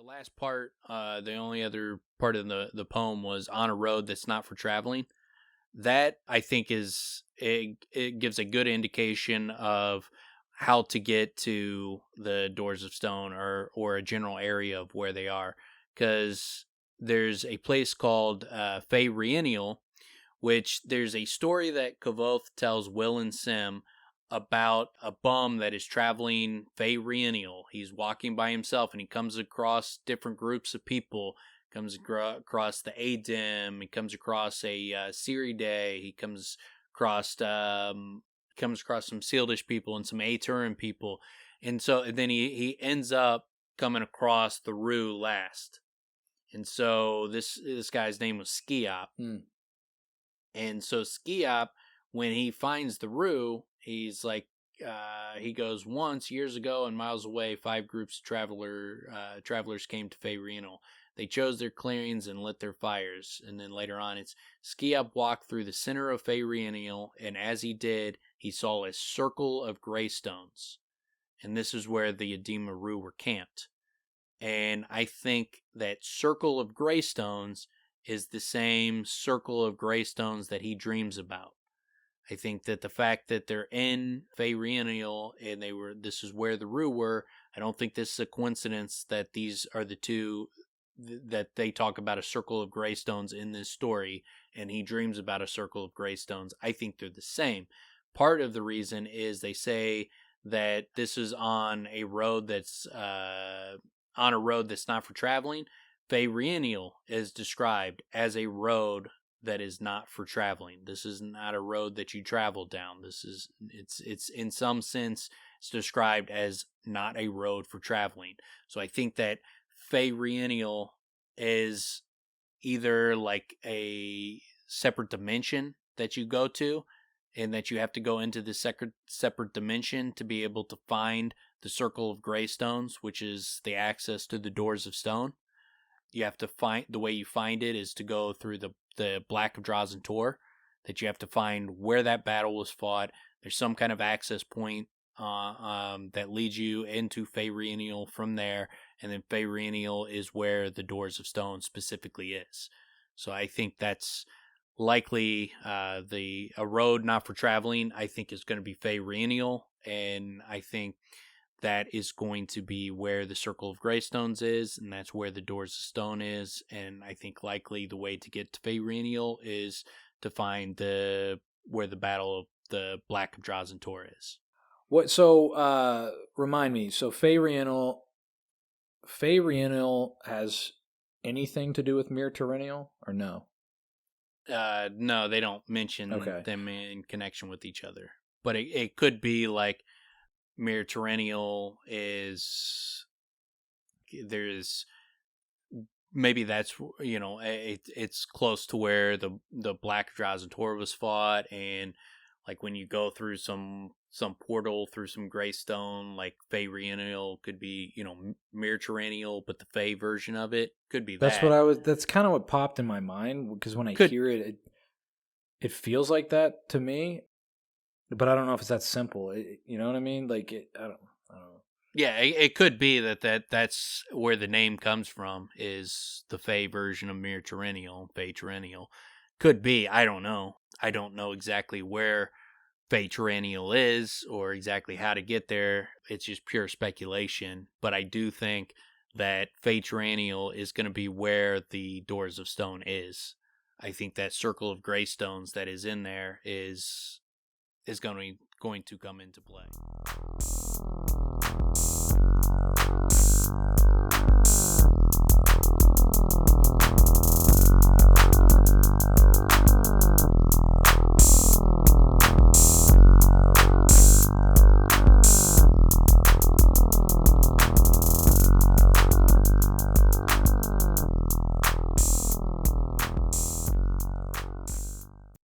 last part, the only other part of the poem was on a road that's not for traveling. That I think it gives a good indication of how to get to the Doors of Stone or a general area of where they are, because there's a place called Fey Rheiniol, which there's a story that Kavoth tells Will and Sim about a bum that is traveling Fey Rheiniol. He's walking by himself and he comes across different groups of people. Comes across the Adem. He comes across a Siridae. He comes across some Sealdish people and some Aturan people, and then he ends up coming across the Rue last. And so this guy's name was Skiop. And so Skiop, when he finds the Rue, he's like, he goes, once, years ago and miles away, 5 groups of travelers came to Fey Rheiniol. They chose their clearings and lit their fires. And then later on, it's Skiop walked through the center of Fey Rheiniol, and as he did, he saw a circle of greystones. And this is where the Adema Rue were camped. And I think that circle of greystones is the same circle of greystones that he dreams about. I think that the fact that they're in Fey Rheiniol and this is where the Rue were, I don't think this is a coincidence that these are the two, that they talk about a circle of greystones in this story, and he dreams about a circle of greystones. I think they're the same. Part of the reason is they say that this is on a road that's not for traveling. Fey Rheiniol is described as a road that is not for traveling. This is not a road that you travel down. It's in some sense it's described as not a road for traveling. So I think that Fey Rheiniol is either like a separate dimension that you go to, and that you have to go into this separate dimension to be able to find the Circle of Greystones, which is the access to the Doors of Stone. You have to find, the way you find it is to go through the Black of Drazen Tor, that you have to find where that battle was fought. There's some kind of access point that leads you into Fey Rheiniol from there, and then Fey Rheiniol is where the Doors of Stone specifically is. So I think that's likely a road not for traveling. I think is going to be Fey Rheiniol, and I think that is going to be where the Circle of Greystones is, and that's where the Doors of Stone is. And I think likely the way to get to Fey Rheiniol is to find where the Battle of the Black of Drazen Tor is. What? So remind me. So Fey Rheiniol has anything to do with Mir Terrenial, or no? No, they don't mention them in connection with each other. But it could be like Mir Terrenial maybe that's, it's close to where the Black Drazen Tor was fought, and like when you go through some portal through some Greystone, like Fey Rheiniol could be, Mir Terrenial, but the Fey version of it could be that. That's kind of what popped in my mind, because when I hear it, it feels like that to me. But I don't know if it's that simple. You know what I mean? Like, I don't know. Yeah, it could be that's where the name comes from, is the Fey version of Mir Terrenial, Fey Terrenial. Could be. I don't know. I don't know exactly where Fey Terrenial is or exactly how to get there. It's just pure speculation. But I do think that Fey Terrenial is going to be where the Doors of Stone is. I think that Circle of Greystones that is in there is going to come into play.